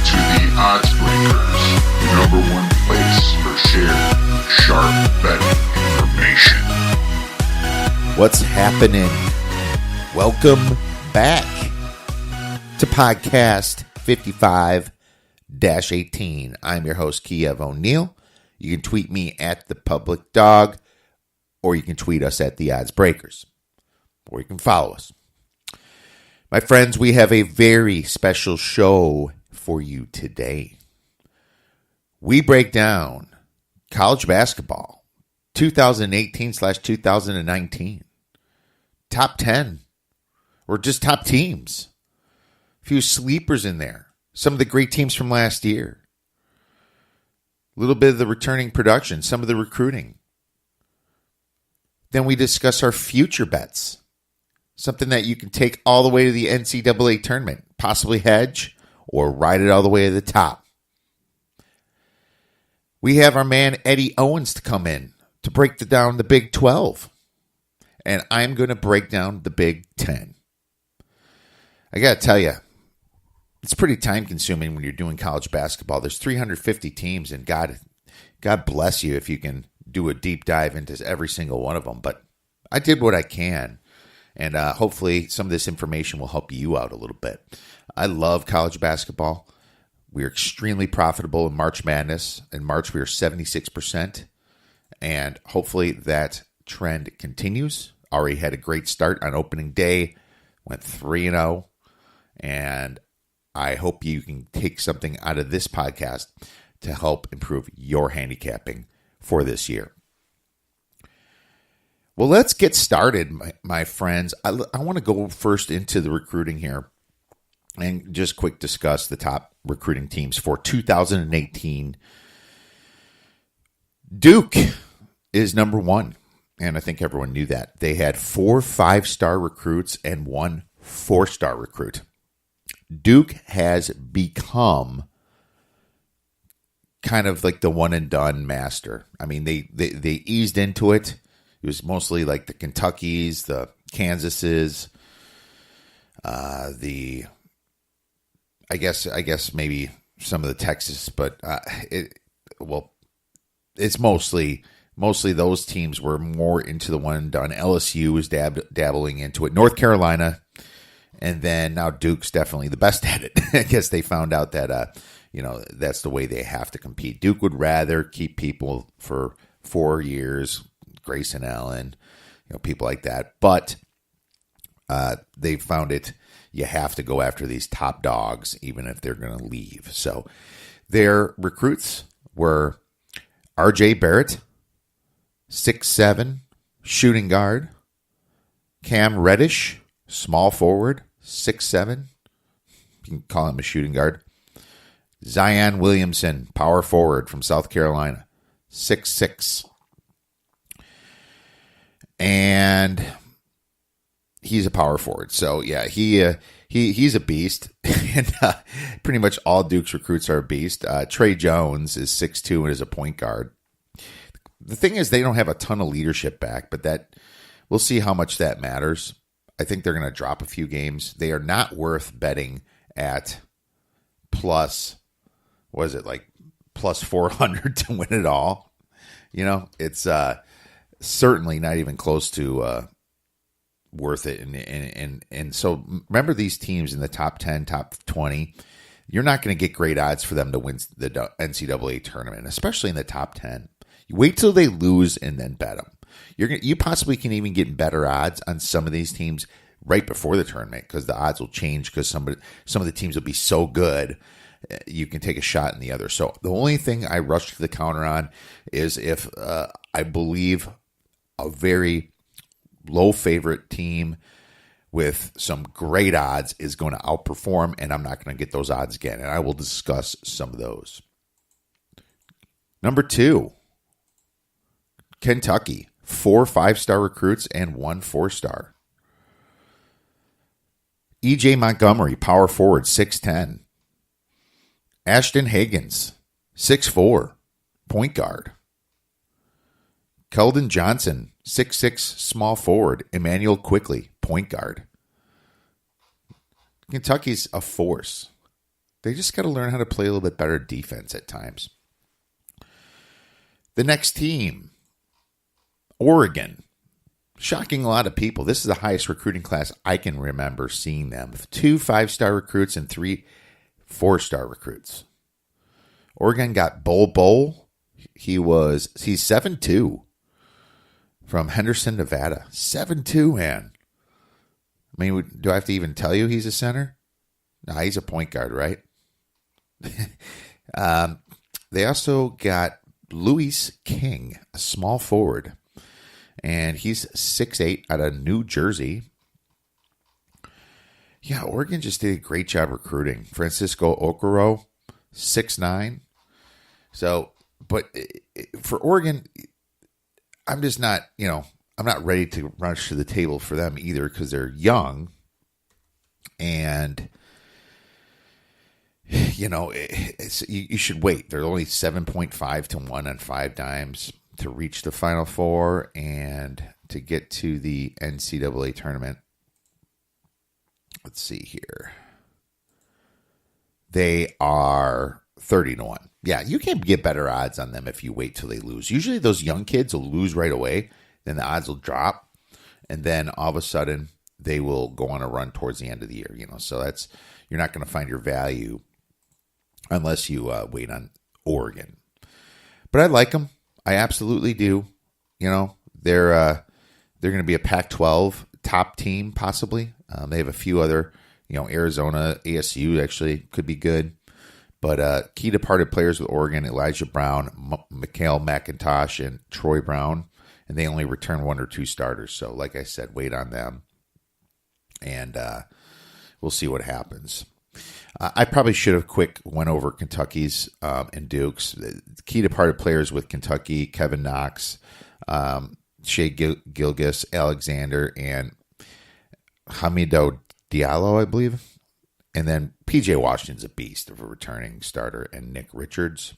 to the Odds Breakers, the number one place for shared sharp betting information. What's happening? Welcome back to podcast 55-18. I'm your host, Kiev O'Neill. You can tweet me at the Public Dog, or you can tweet us at the Odds Breakers, or you can follow us. My friends, we have a very special show for you today. We break down college basketball 2018/2019, top 10, or just top teams. A few sleepers in there. Some of the great teams from last year. A little bit of the returning production, some of the recruiting. Then we discuss our future bets. Something that you can take all the way to the NCAA tournament, possibly hedge, or ride it all the way to the top. We have our man Eddie Owens to come in to break down the Big 12. And I'm going to break down the Big 10. I got to tell you, it's pretty time consuming when you're doing college basketball. There's 350 teams, and God bless you if you can do a deep dive into every single one of them. But I did what I can, and hopefully some of this information will help you out a little bit. I love college basketball. We are extremely profitable in March Madness. In March, we are 76%, and hopefully that trend continues. Already had a great start on opening day, went 3-0, and I hope you can take something out of this podcast to help improve your handicapping for this year. Well, let's get started, my friends. I want to go first into the recruiting here and just quick discuss the top recruiting teams for 2018. Duke is number one, and I think everyone knew that. They had 4 5-star recruits and 1 4-star recruit. Duke has become kind of like the one-and-done master. I mean, they eased into it. It was mostly like the Kentuckys, the Kansases, I guess maybe some of the Texas, but it's mostly those teams were more into the one-and-done. LSU was dabbling into it. North Carolina. And then now Duke's definitely the best at it. I guess they found out that, that's the way they have to compete. Duke would rather keep people for 4 years, Grayson Allen, people like that. But they found it, you have to go after these top dogs, even if they're going to leave. So their recruits were R.J. Barrett, 6'7", shooting guard. Cam Reddish, small forward, 6'7". You can call him a shooting guard. Zion Williamson, power forward from South Carolina, 6'6". And he's a power forward. So, yeah, he's a beast. And pretty much all Duke's recruits are a beast. Trey Jones is 6'2" and is a point guard. The thing is, they don't have a ton of leadership back, but that we'll see how much that matters. I think they're going to drop a few games. They are not worth betting at plus 400 to win it all. It's certainly not even close to worth it. And so remember these teams in the top 10, top 20, you're not going to get great odds for them to win the NCAA tournament, especially in the top 10. You wait till they lose and then bet them. You possibly can even get better odds on some of these teams right before the tournament because the odds will change because some of the teams will be so good you can take a shot in the other. So the only thing I rush to the counter on is if I believe a very low favorite team with some great odds is going to outperform, and I'm not going to get those odds again, and I will discuss some of those. Number 2, Kentucky. 4 5-star recruits and 1 4-star. E.J. Montgomery, power forward, 6'10". Ashton Higgins, 6'4", point guard. Keldon Johnson, 6'6", small forward. Emmanuel Quickly, point guard. Kentucky's a force. They just got to learn how to play a little bit better defense at times. The next team, Oregon. Shocking a lot of people. This is the highest recruiting class I can remember seeing them. 2 5-star recruits and 3 4-star recruits. Oregon got Bol. He's 7'2", from Henderson, Nevada. 7'2", man. I mean, do I have to even tell you he's a center? No, he's a point guard, right? They also got Louis King, a small forward. And he's 6'8", out of New Jersey. Yeah, Oregon just did a great job recruiting. Francisco Okoro, 6'9". So, but for Oregon, I'm just not, I'm not ready to rush to the table for them either because they're young. And, you should wait. They're only 7.5 to 1 on 5 dimes to reach the Final Four and to get to the NCAA tournament. Let's see here. They are 30 to 1. Yeah, you can get better odds on them if you wait till they lose. Usually those young kids will lose right away, then the odds will drop, and then all of a sudden they will go on a run towards the end of the year. So you're not going to find your value unless you wait on Oregon. But I like them. I absolutely do. They're going to be a Pac-12 top team possibly. They have a few other, Arizona, ASU actually could be good. But key departed players with Oregon: Elijah Brown, Mikhail McIntosh, and Troy Brown. And they only return 1 or 2 starters. So like I said, wait on them. And we'll see what happens. I probably should have went over Kentucky's and Duke's. Key departed players with Kentucky: Kevin Knox, Shea Gilgeous Alexander, and Hamidou Diallo, I believe. And then P.J. Washington's a beast of a returning starter, and Nick Richards.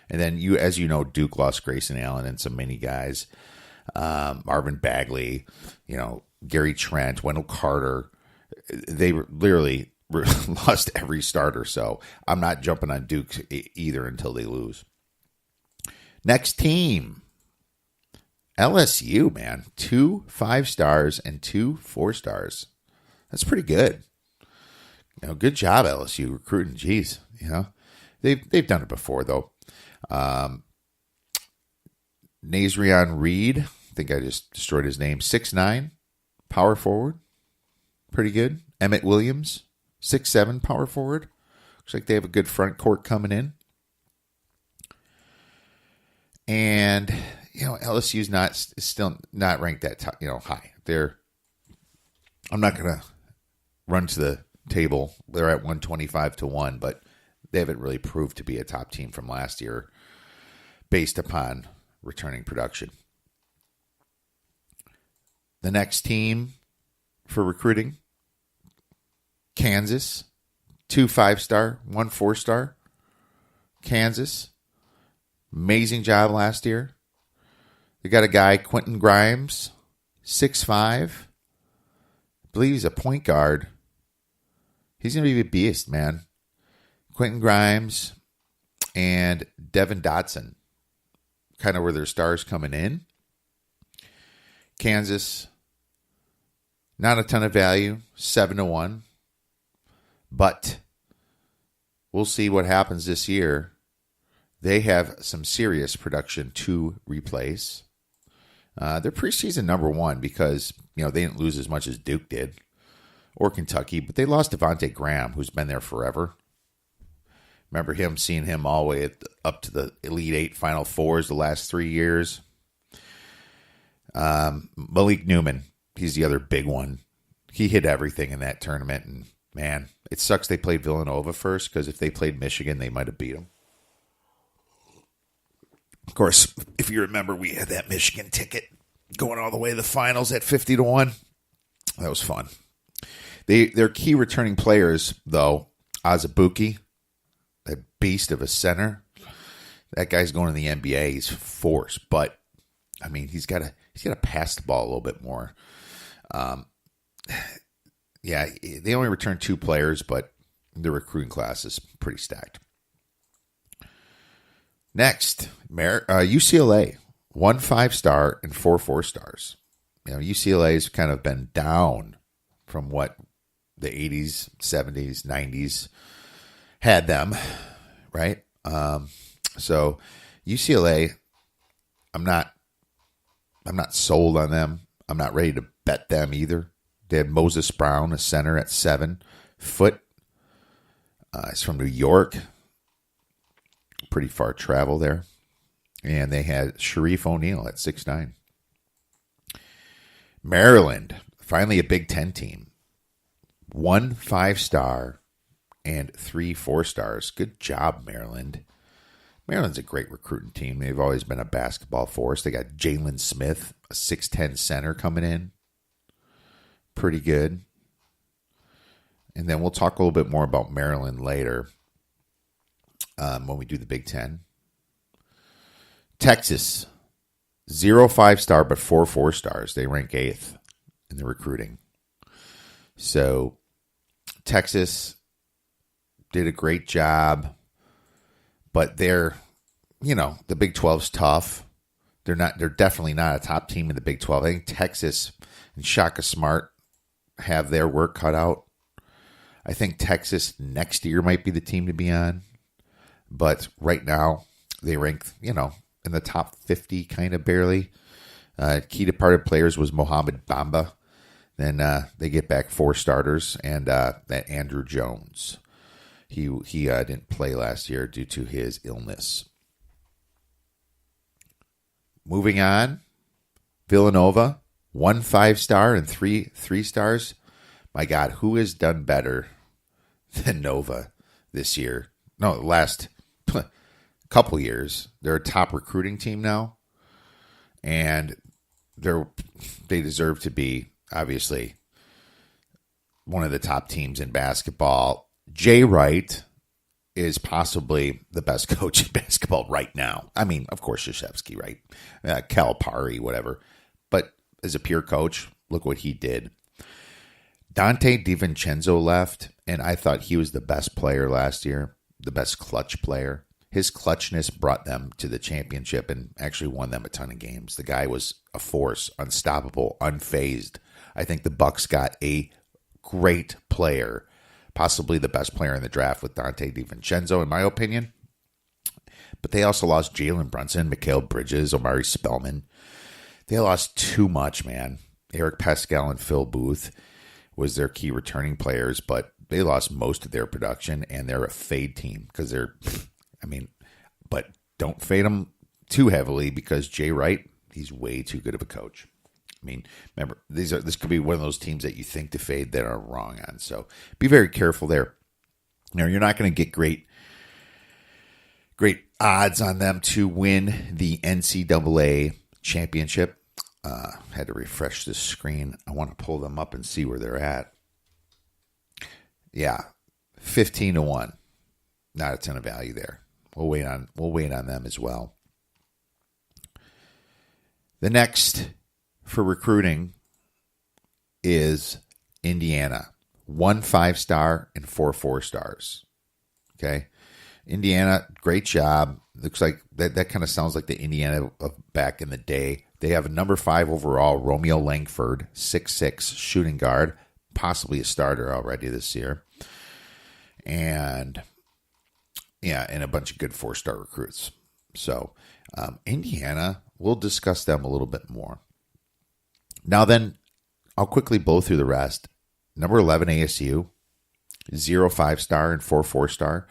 And then, as you know, Duke lost Grayson Allen and some many guys. Marvin Bagley, Gary Trent, Wendell Carter. They literally lost every starter, so I'm not jumping on Duke either until they lose. Next team, LSU, man. 2 5-stars and 2 4-stars. That's pretty good. Good job, LSU, recruiting. Jeez, they've done it before, though. Nazrion Reed, I think I just destroyed his name, 6'9", power forward. Pretty good. Emmett Williams, 6'7", power forward. Looks like they have a good front court coming in. And, LSU's still not ranked that top, high. I'm not going to run to the table. They're at 125 to 1, but they haven't really proved to be a top team from last year based upon returning production. The next team for recruiting, Kansas, 2 5-star, 1 4-star. Kansas, amazing job last year. They got a guy, Quentin Grimes, 6'5". I believe he's a point guard. He's going to be a beast, man. Quentin Grimes and Devin Dotson, kind of where their stars coming in. Kansas, not a ton of value, 7 to 1. But we'll see what happens this year. They have some serious production to replace. They're preseason number 1 because, they didn't lose as much as Duke did or Kentucky, but they lost Devontae Graham, who's been there forever. Remember seeing him all the way up to the Elite 8 Final Fours the last 3 years. Malik Newman, he's the other big one. He hit everything in that tournament, and man, it sucks they played Villanova first, because if they played Michigan, they might have beat them. Of course, if you remember, we had that Michigan ticket going all the way to the finals at 50 to 1. That was fun. Their key returning players, though, Azubuike, that beast of a center. That guy's going to the NBA. He's force, but I mean, he's got to pass the ball a little bit more. Yeah, they only returned 2 players, but the recruiting class is pretty stacked. Next, UCLA, 1 5-star and 4 4-stars. UCLA's kind of been down from what the 80s, 70s, 90s had them, right? So UCLA, I'm not sold on them. I'm not ready to bet them either. They had Moses Brown, a center at 7 foot. He's from New York. Pretty far travel there. And they had Sharif O'Neal at 6'9". Maryland, finally a Big Ten team. 1 5-star and 3 4-stars. Good job, Maryland. Maryland's a great recruiting team. They've always been a basketball force. They got Jalen Smith, a 6'10" center coming in. Pretty good. And then we'll talk a little bit more about Maryland later when we do the Big Ten. Texas, 0 5-star, but 4 4-stars. They rank 8th in the recruiting. So Texas did a great job, but they're, the Big 12's tough. They're definitely not a top team in the Big 12. I think Texas and Shaka Smart have their work cut out. I think Texas next year might be the team to be on. But right now, they rank, in the top 50 kind of barely. Key departed players was Mohamed Bamba. Then they get back 4 starters and that Andrew Jones. He didn't play last year due to his illness. Moving on, Villanova, 1 5-star and 3 3-stars. My God, who has done better than Nova this year? No, the last couple years. They're a top recruiting team now, and they deserve to be, obviously, one of the top teams in basketball. Jay Wright is possibly the best coach in basketball right now. I mean, of course, Krzyzewski, right? Calipari, whatever. But as a pure coach, look what he did. Dante DiVincenzo left, and I thought he was the best player last year, the best clutch player. His clutchness brought them to the championship and actually won them a ton of games. The guy was a force, unstoppable, unfazed. I think the Bucks got a great player, possibly the best player in the draft with Dante DiVincenzo, in my opinion. But they also lost Jalen Brunson, Mikal Bridges, Omari Spellman. They lost too much, man. Eric Pascal and Phil Booth was their key returning players, but they lost most of their production, and they're a fade team because but don't fade them too heavily because Jay Wright, he's way too good of a coach. I mean, remember, this could be one of those teams that you think to fade that are wrong on. So be very careful there. You're not going to get great odds on them to win the NCAA championship. Had to refresh this screen. I want to pull them up and see where they're at. Yeah, 15-1. Not a ton of value there. We'll wait on them as well. The next for recruiting is Indiana. 1 5-star and 4 4-stars. Okay. Indiana, great job. Looks like that kind of sounds like the Indiana of back in the day. They have a number 5 overall, Romeo Langford, 6'6", shooting guard, possibly a starter already this year. And a bunch of good 4-star recruits. So Indiana, we'll discuss them a little bit more. Now then, I'll quickly blow through the rest. Number 11, ASU, 0 5-star and 4 4-star.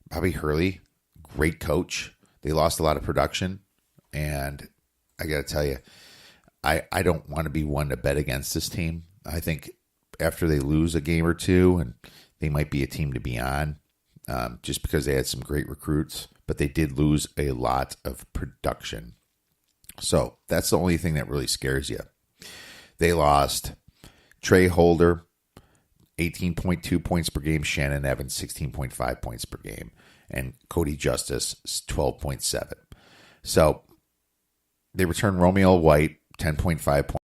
Bobby Hurley, great coach. They lost a lot of production, and I got to tell you, I don't want to be one to bet against this team. I think after they lose a game or two, and they might be a team to be on, just because they had some great recruits, but they did lose a lot of production. So that's the only thing that really scares you. They lost Trey Holder, 18.2 points per game. Shannon Evans, 16.5 points per game. And Cody Justice, 12.7. So they return Romeo White, 10.5 points.